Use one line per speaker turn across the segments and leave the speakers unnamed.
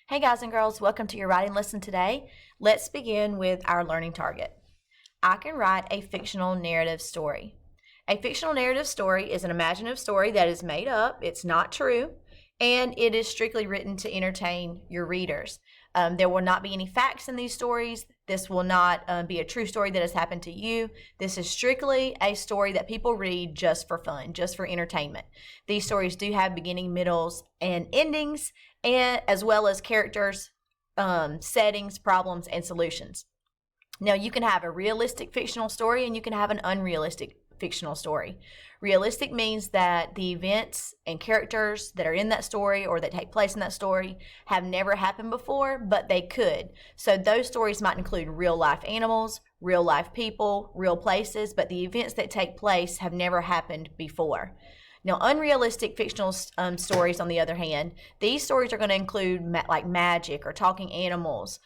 Hey guys and girls, welcome to your writing lesson today. Let's begin with our learning target. I can write a fictional narrative story. A fictional narrative story is an imaginative story that is made up, it's not true, and it is strictly written to entertain your readers. There will not be any facts in these stories. This will not be a true story that has happened to you. This is strictly a story that people read just for fun, just for entertainment. These stories do have beginning, middles, and endings, and as well as characters, settings, problems, and solutions. Now, you can have a realistic fictional story and you can have an unrealistic fictional story. Realistic means that the events and characters that are in that story or that take place in that story have never happened before, but they could. So those stories might include real life animals, real life people, real places, but the events that take place have never happened before. Now, unrealistic fictional stories, on the other hand, these stories are going to include like magic or talking animals,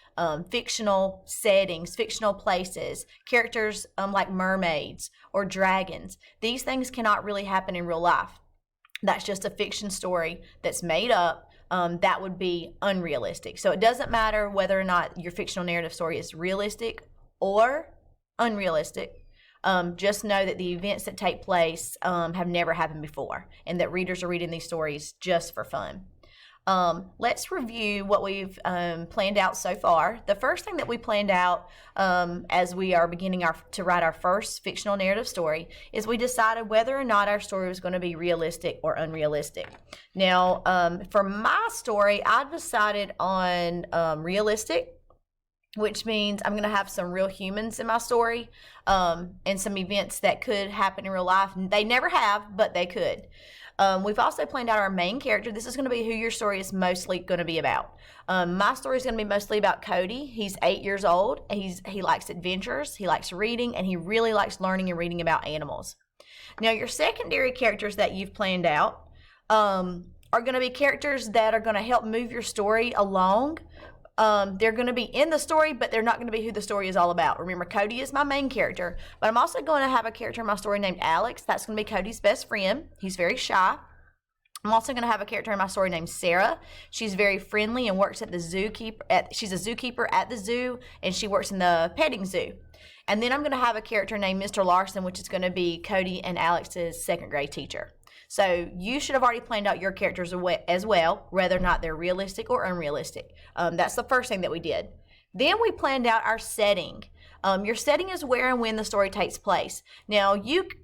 fictional settings, fictional places, characters like mermaids or dragons. These things cannot really happen in real life. That's just a fiction story that's made up. That would be unrealistic. So it doesn't matter whether or not your fictional narrative story is realistic or unrealistic. Just know that the events that take place have never happened before and that readers are reading these stories just for fun. Let's review what we've planned out so far. The first thing that we planned out as we are beginning to write our first fictional narrative story is we decided whether or not our story was going to be realistic or unrealistic. Now, for my story, I decided on realistic, which means I'm going to have some real humans in my story and some events that could happen in real life. They never have, but they could. We've also planned out our main character. This is going to be who your story is mostly going to be about. My story is going to be mostly about Cody. He's 8 years old. He likes adventures, he likes reading, and he really likes learning and reading about animals. Now, your secondary characters that you've planned out are going to be characters that are going to help move your story along. They're going to be in the story, but they're not going to be who the story is all about. Remember, Cody is my main character, but I'm also going to have a character in my story named Alex. That's going to be Cody's best friend. He's very shy. I'm also going to have a character in my story named Sarah. She's very friendly and works at the zookeeper. She's a zookeeper at the zoo, and she works in the petting zoo. And then I'm going to have a character named Mr. Larson, which is going to be Cody and Alex's second grade teacher. So you should have already planned out your characters as well, whether or not they're realistic or unrealistic. That's the first thing that we did. Then we planned out our setting. Your setting is where and when the story takes place. Now,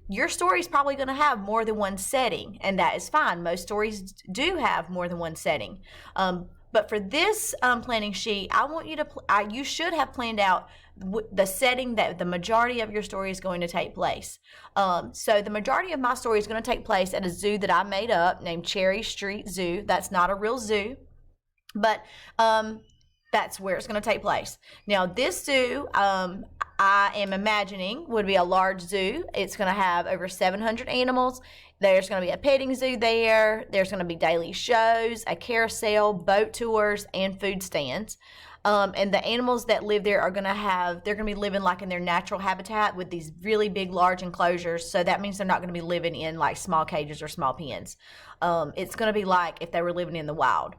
your story is probably going to have more than one setting, and that is fine. Most stories do have more than one setting. But for this planning sheet, I want you to, you should have planned out the setting that the majority of your story is going to take place. So the majority of my story is going to take place at a zoo that I made up named Cherry Street Zoo. That's not a real zoo, but that's where it's going to take place. Now, this zoo, I am imagining would be a large zoo. It's going to have over 700 animals. There's going to be a petting zoo there. There's going to be daily shows, a carousel, boat tours, and food stands. And the animals that live there are going to they're going to be living like in their natural habitat with these really big, large enclosures. So that means they're not going to be living in like small cages or small pens. It's going to be like if they were living in the wild.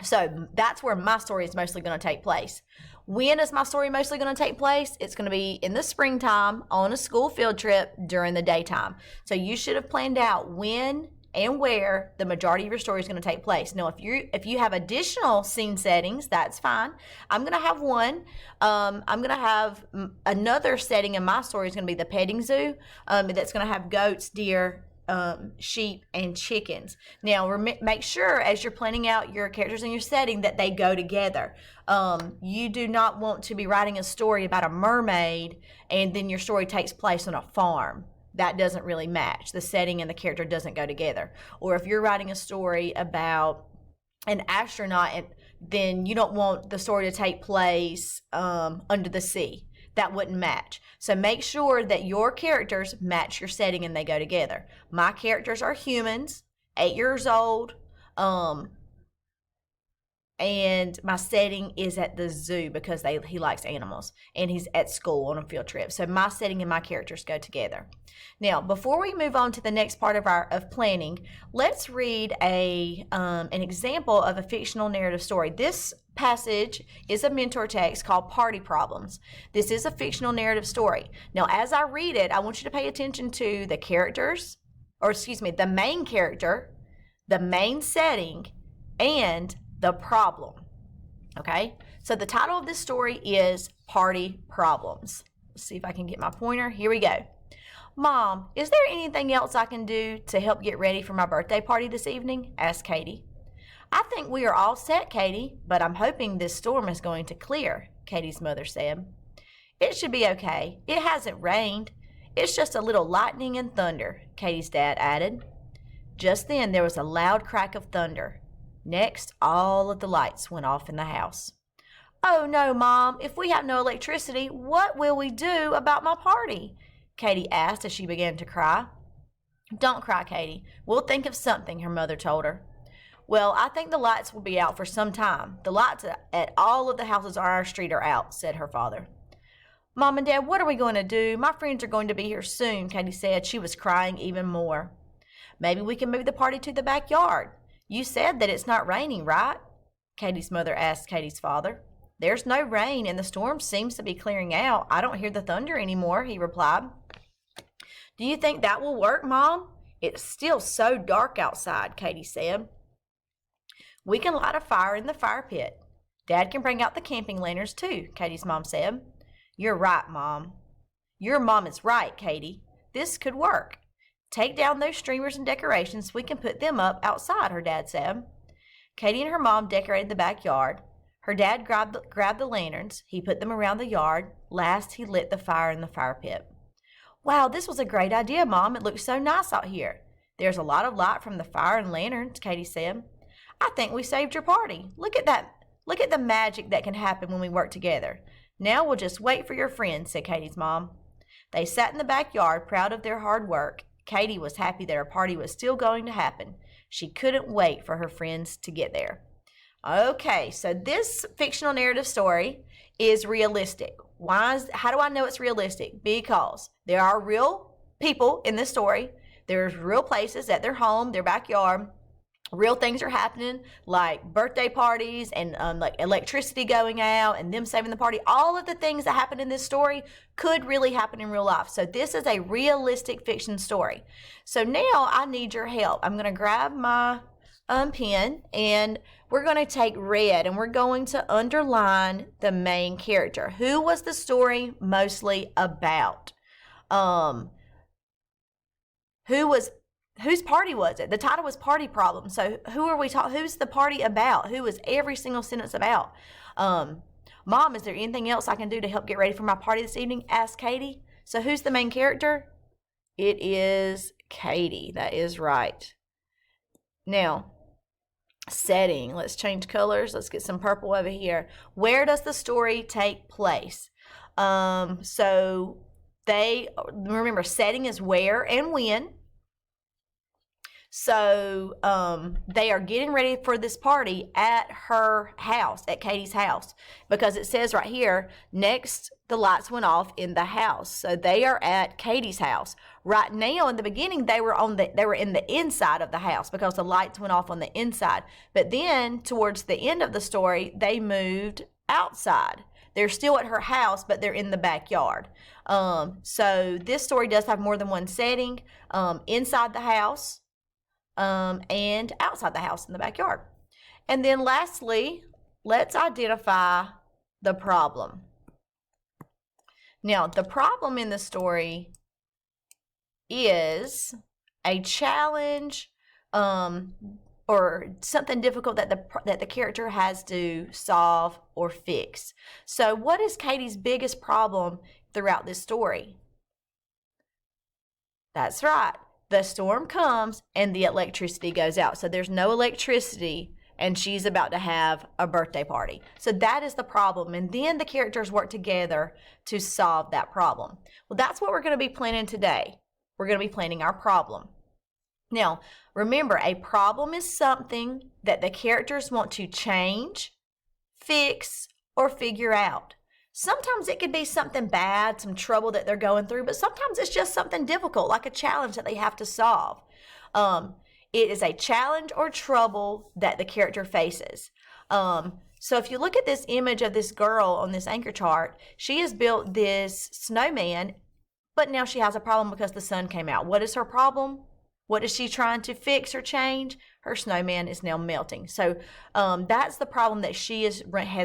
So that's where my story is mostly going to take place. When is my story mostly going to take place? It's going to be in the springtime on a school field trip during the daytime. So you should have planned out when and where the majority of your story is going to take place. Now, if you have additional scene settings, that's fine. I'm going to have one. I'm going to have another setting in my story is going to be the petting zoo. That's going to have goats, deer, sheep, and chickens. Now, make sure as you're planning out your characters and your setting that they go together. You do not want to be writing a story about a mermaid and then your story takes place on a farm. That doesn't really match. The setting and the character doesn't go together. Or if you're writing a story about an astronaut, then you don't want the story to take place under the sea. That wouldn't match. So make sure that your characters match your setting and they go together. My characters are humans, 8 years old. and my setting is at the zoo because he likes animals, and he's at school on a field trip. So my setting and my characters go together. Now, before we move on to the next part of planning, let's read an example of a fictional narrative story. This passage is a mentor text called Party Problems. This is a fictional narrative story. Now, as I read it, I want you to pay attention to the characters, the main character, the main setting, and the problem. Okay, so the title of this story is Party Problems. Let's see if I can get my pointer. Here we go. Mom, is there anything else I can do to help get ready for my birthday party this evening? Asked Katie. I think we are all set, Katie, but I'm hoping this storm is going to clear, Katie's mother said. It should be okay. It hasn't rained. It's just a little lightning and thunder, Katie's dad added. Just then there was a loud crack of thunder. Next, all of the lights went off in the house. Oh no, Mom, if we have no electricity, what will we do about my party? Katie asked as she began to cry. Don't cry, Katie. We'll think of something, her mother told her. Well, I think the lights will be out for some time. The lights at all of the houses on our street are out, said her father. Mom and Dad, what are we going to do? My friends are going to be here soon, Katie said. She was crying even more. Maybe we can move the party to the backyard. You said that it's not raining, right? Katie's mother asked Katie's father. There's no rain and the storm seems to be clearing out. I don't hear the thunder anymore, he replied. Do you think that will work, Mom? It's still so dark outside, Katie said. We can light a fire in the fire pit. Dad can bring out the camping lanterns too, Katie's mom said. You're right, Mom. Your mom is right, Katie. This could work. Take down those streamers and decorations. We can put them up outside, her dad said. Katie and her mom decorated the backyard. Her dad grabbed the lanterns. He put them around the yard. Last, he lit the fire in the fire pit. Wow, this was a great idea, Mom. It looks so nice out here. There's a lot of light from the fire and lanterns, Katie said. I think we saved your party. Look at that. Look at the magic that can happen when we work together. Now we'll just wait for your friends, said Katie's mom. They sat in the backyard, proud of their hard work. Katie was happy that her party was still going to happen. She couldn't wait for her friends to get there. Okay, so this fictional narrative story is realistic. How do I know it's realistic? Because there are real people in this story. There's real places at their home, their backyard. Real things are happening, like birthday parties and like electricity going out and them saving the party. All of the things that happen in this story could really happen in real life. So this is a realistic fiction story. So now I need your help. I'm going to grab my pen and we're going to take red and we're going to underline the main character. Who was the story mostly about? Whose party was it? The title was Party Problems. So who are we talking? Who's the party about? Who is every single sentence about? Mom, is there anything else I can do to help get ready for my party this evening? Asked Katie. So who's the main character? It is Katie. That is right. Now, setting. Let's change colors. Let's get some purple over here. Where does the story take place? So remember, setting is where and when. So they are getting ready for this party at her house, at Katie's house, because it says right here, next the lights went off in the house. So they are at Katie's house. Right now, in the beginning, they were in the inside of the house because the lights went off on the inside. But then towards the end of the story, they moved outside. They're still at her house, but they're in the backyard. So this story does have more than one setting, inside the house, and outside the house in the backyard. And then lastly, let's identify the problem. Now, the problem in the story is a challenge or something difficult that the character has to solve or fix. So what is Katie's biggest problem throughout this story? That's right. The storm comes and the electricity goes out. So there's no electricity and she's about to have a birthday party. So that is the problem. And then the characters work together to solve that problem. Well, that's what we're going to be planning today. We're going to be planning our problem. Now, remember, a problem is something that the characters want to change, fix, or figure out. Sometimes it could be something bad, some trouble that they're going through, but sometimes it's just something difficult, like a challenge that they have to solve. It is a challenge or trouble that the character faces. So if you look at this image of this girl on this anchor chart, she has built this snowman, but now she has a problem because the sun came out. What is her problem? What is she trying to fix or change? Her snowman is now melting. So that's the problem that she has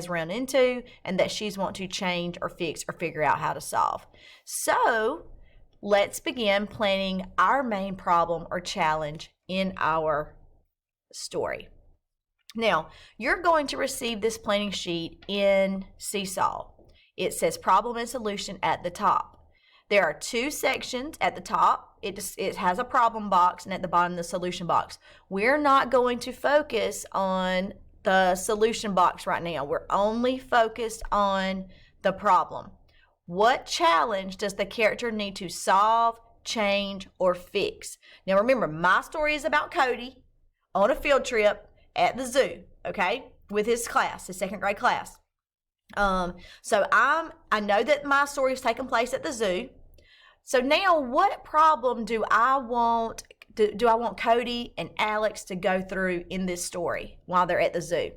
run into and that she's want to change or fix or figure out how to solve. So let's begin planning our main problem or challenge in our story. Now, you're going to receive this planning sheet in Seesaw. It says problem and solution at the top. There are two sections at the top. It has a problem box, and at the bottom, the solution box. We're not going to focus on the solution box right now. We're only focused on the problem. What challenge does the character need to solve, change, or fix? Now, remember, my story is about Cody on a field trip at the zoo, okay, with his class, his second grade class. So I know that my story is taking place at the zoo. So now, what problem do I want Cody and Alex to go through in this story while they're at the zoo?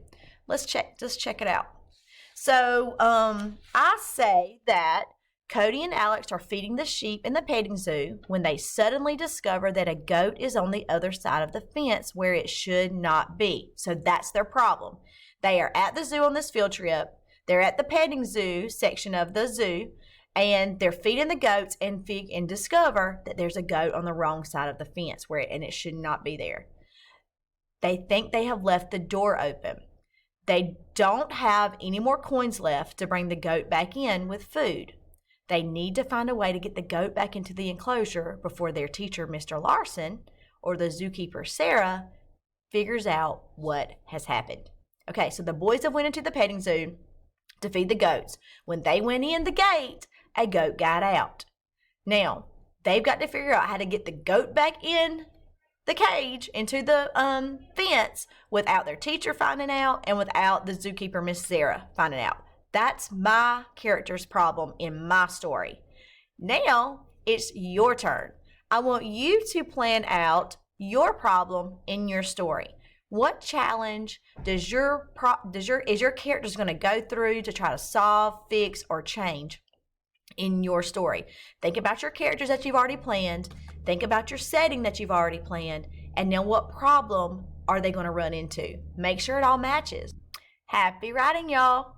Let's check it out. So I say that Cody and Alex are feeding the sheep in the petting zoo when they suddenly discover that a goat is on the other side of the fence where it should not be. So that's their problem. They are at the zoo on this field trip. They're at the petting zoo section of the zoo, and they're feeding the goats and discover that there's a goat on the wrong side of the fence and it should not be there. They think they have left the door open. They don't have any more coins left to bring the goat back in with food. They need to find a way to get the goat back into the enclosure before their teacher, Mr. Larson, or the zookeeper, Sarah, figures out what has happened. Okay, so the boys have went into the petting zoo to feed the goats. When they went in the gate, a goat got out. Now, they've got to figure out how to get the goat back in the cage, into the fence, without their teacher finding out and without the zookeeper, Miss Sarah, finding out. That's my character's problem in my story. Now, it's your turn. I want you to plan out your problem in your story. What challenge is your character's going to go through to try to solve, fix, or change in your story? Think about your characters that you've already planned. Think about your setting that you've already planned. And now what problem are they going to run into? Make sure it all matches. Happy writing, y'all.